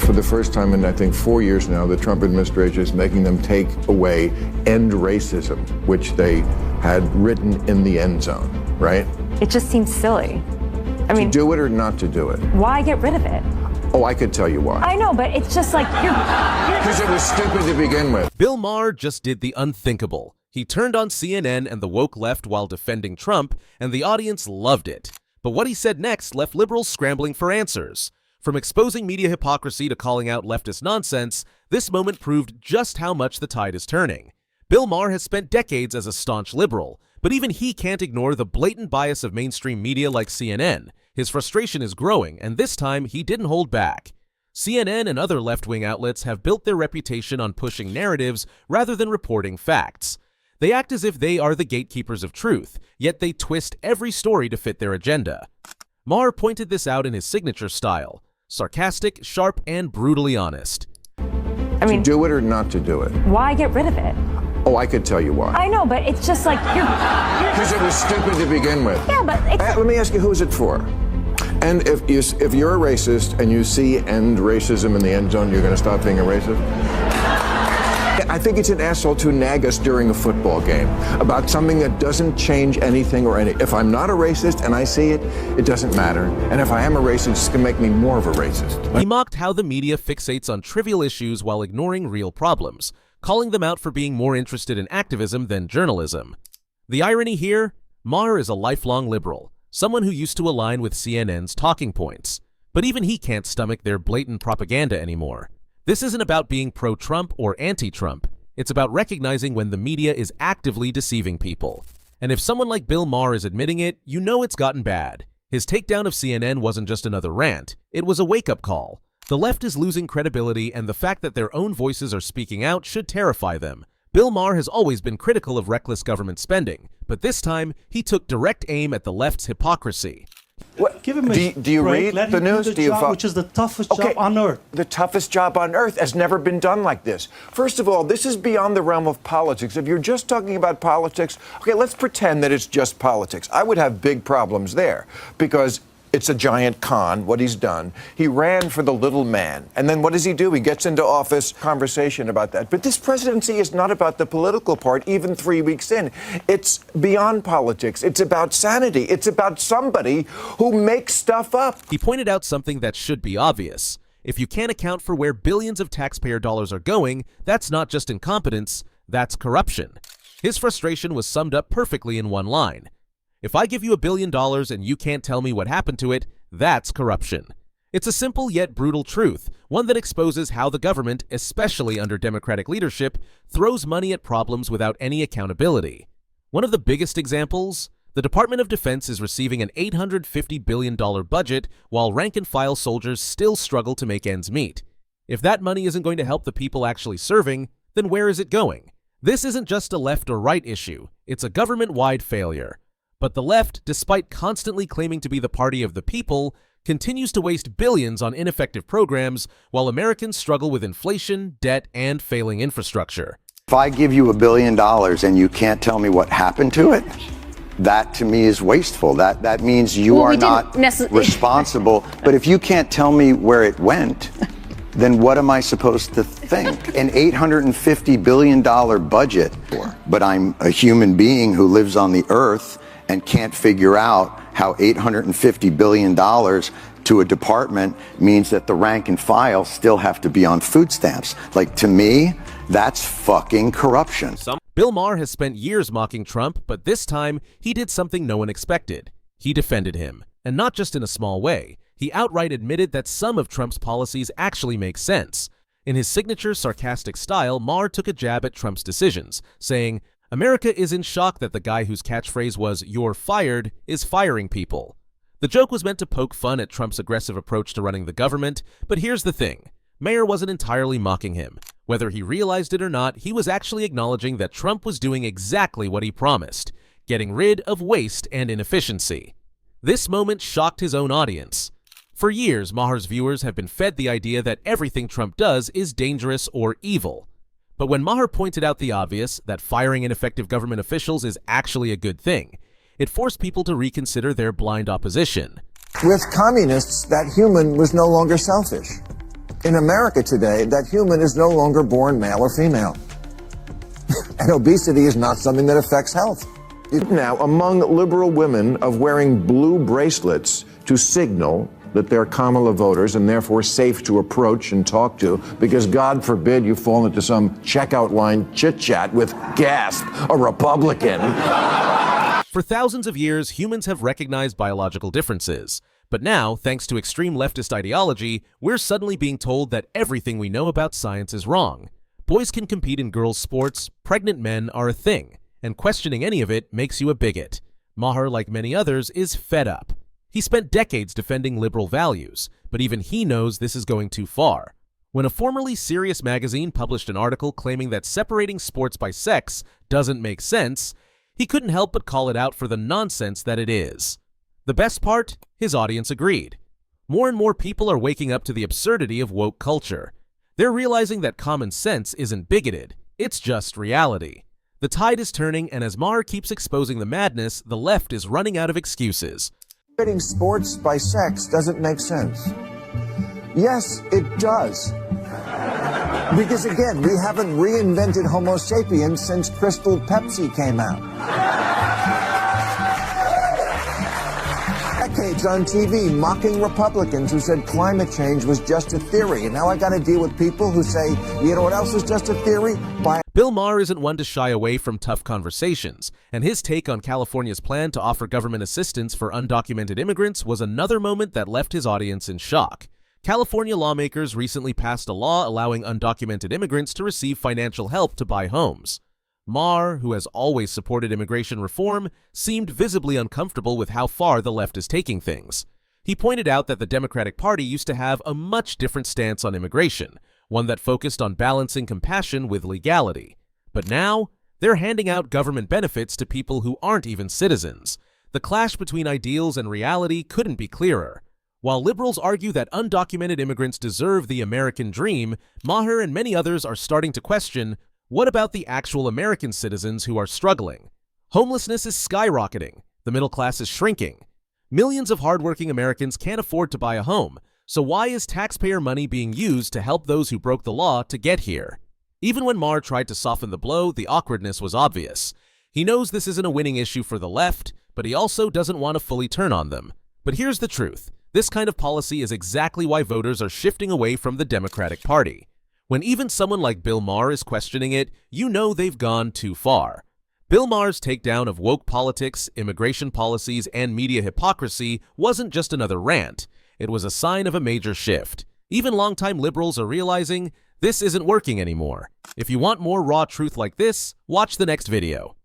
For the first time in, I think, 4 years now, the Trump administration is making them take away end racism, which they had written in the end zone, right? It just seems silly. I mean, to do it or not to do it? Why get rid of it? Oh, I could tell you why. I know, but it's just like because it was stupid to begin with. Bill Maher just did the unthinkable. He turned on CNN and the woke left while defending Trump, and the audience loved it. But what he said next left liberals scrambling for answers. From exposing media hypocrisy to calling out leftist nonsense, this moment proved just how much the tide is turning. Bill Maher has spent decades as a staunch liberal, but even he can't ignore the blatant bias of mainstream media like CNN. His frustration is growing, and this time he didn't hold back. CNN and other left-wing outlets have built their reputation on pushing narratives rather than reporting facts. They act as if they are the gatekeepers of truth, yet they twist every story to fit their agenda. Maher pointed this out in his signature style: sarcastic, sharp, and brutally honest. I mean, to do it or not to do it? Why get rid of it? Oh, I could tell you why. I know, but it's just like because it was stupid to begin with. Yeah, but let me ask you, who is it for? And if you're a racist and you see end racism in the end zone, you're going to stop being a racist? I think it's an asshole to nag us during a football game about something that doesn't change anything or any. If I'm not a racist and I see it, it doesn't matter. And if I am a racist, it's going to make me more of a racist. He mocked how the media fixates on trivial issues while ignoring real problems, calling them out for being more interested in activism than journalism. The irony here? Maher is a lifelong liberal, someone who used to align with CNN's talking points. But even he can't stomach their blatant propaganda anymore. This isn't about being pro-Trump or anti-Trump. It's about recognizing when the media is actively deceiving people. And if someone like Bill Maher is admitting it, you know it's gotten bad. His takedown of CNN wasn't just another rant. It was a wake-up call. The left is losing credibility, and the fact that their own voices are speaking out should terrify them. Bill Maher has always been critical of reckless government spending, but this time he took direct aim at the left's hypocrisy. What? Give him do you read the news? Do you which is the toughest job on earth? The toughest job on earth has never been done like this. First of all, this is beyond the realm of politics. If you're just talking about politics, okay, let's pretend that it's just politics. I would have big problems there because it's a giant con, what he's done. He ran for the little man. And then what does he do? He gets into office, conversation about that. But this presidency is not about the political part, even 3 weeks in. It's beyond politics. It's about sanity. It's about somebody who makes stuff up. He pointed out something that should be obvious. If you can't account for where billions of taxpayer dollars are going, that's not just incompetence, that's corruption. His frustration was summed up perfectly in one line. If I give you $1 billion and you can't tell me what happened to it, that's corruption. It's a simple yet brutal truth, one that exposes how the government, especially under Democratic leadership, throws money at problems without any accountability. One of the biggest examples? The Department of Defense is receiving an $850 billion budget while rank-and-file soldiers still struggle to make ends meet. If that money isn't going to help the people actually serving, then where is it going? This isn't just a left or right issue, it's a government-wide failure. But the left, despite constantly claiming to be the party of the people, continues to waste billions on ineffective programs while Americans struggle with inflation, debt, and failing infrastructure. If I give you $1 billion and you can't tell me what happened to it, that to me is wasteful. That means you are not responsible. But if you can't tell me where it went, then what am I supposed to think? An $850 billion budget, but I'm a human being who lives on the earth and can't figure out how $850 billion to a department means that the rank and file still have to be on food stamps. Like, to me, that's fucking corruption. Bill Maher has spent years mocking Trump, but this time he did something no one expected. He defended him, and not just in a small way. He outright admitted that some of Trump's policies actually make sense. In his signature sarcastic style, Maher took a jab at Trump's decisions, saying, "America is in shock that the guy whose catchphrase was 'you're fired' is firing people." The joke was meant to poke fun at Trump's aggressive approach to running the government, but here's the thing. Maher wasn't entirely mocking him. Whether he realized it or not, he was actually acknowledging that Trump was doing exactly what he promised, getting rid of waste and inefficiency. This moment shocked his own audience. For years, Maher's viewers have been fed the idea that everything Trump does is dangerous or evil. But when Maher pointed out the obvious, that firing ineffective government officials is actually a good thing, it forced people to reconsider their blind opposition. With communists, that human was no longer selfish. in America today that human is no longer born male or female. And obesity is not something that affects health. Now, among liberal women of wearing blue bracelets to signal that they're Kamala voters and therefore safe to approach and talk to, because God forbid you fall into some checkout line chit-chat with, gasp, a Republican. For thousands of years, humans have recognized biological differences. But now, thanks to extreme leftist ideology, we're suddenly being told that everything we know about science is wrong. Boys can compete in girls' sports, pregnant men are a thing, and questioning any of it makes you a bigot. Maher, like many others, is fed up. He spent decades defending liberal values, but even he knows this is going too far. When a formerly serious magazine published an article claiming that separating sports by sex doesn't make sense, he couldn't help but call it out for the nonsense that it is. The best part? His audience agreed. More and more people are waking up to the absurdity of woke culture. They're realizing that common sense isn't bigoted, it's just reality. The tide is turning, and as Maher keeps exposing the madness, the left is running out of excuses. Separating sports by sex doesn't make sense. Yes, it does. Because again, we haven't reinvented Homo sapiens since Crystal Pepsi came out. Decades on TV mocking Republicans who said climate change was just a theory. And now I got to deal with people who say, you know what else is just a theory? Bill Maher isn't one to shy away from tough conversations, and his take on California's plan to offer government assistance for undocumented immigrants was another moment that left his audience in shock. California lawmakers recently passed a law allowing undocumented immigrants to receive financial help to buy homes. Maher, who has always supported immigration reform, seemed visibly uncomfortable with how far the left is taking things. He pointed out that the Democratic Party used to have a much different stance on immigration, one that focused on balancing compassion with legality. But now, they're handing out government benefits to people who aren't even citizens. The clash between ideals and reality couldn't be clearer. While liberals argue that undocumented immigrants deserve the American dream, Maher and many others are starting to question, what about the actual American citizens who are struggling? Homelessness is skyrocketing. The middle class is shrinking. Millions of hardworking Americans can't afford to buy a home, so why is taxpayer money being used to help those who broke the law to get here? Even when Maher tried to soften the blow, the awkwardness was obvious. He knows this isn't a winning issue for the left, but he also doesn't want to fully turn on them. But here's the truth. This kind of policy is exactly why voters are shifting away from the Democratic Party. When even someone like Bill Maher is questioning it, you know they've gone too far. Bill Maher's takedown of woke politics, immigration policies, and media hypocrisy wasn't just another rant. It was a sign of a major shift. Even longtime liberals are realizing this isn't working anymore. If you want more raw truth like this, watch the next video.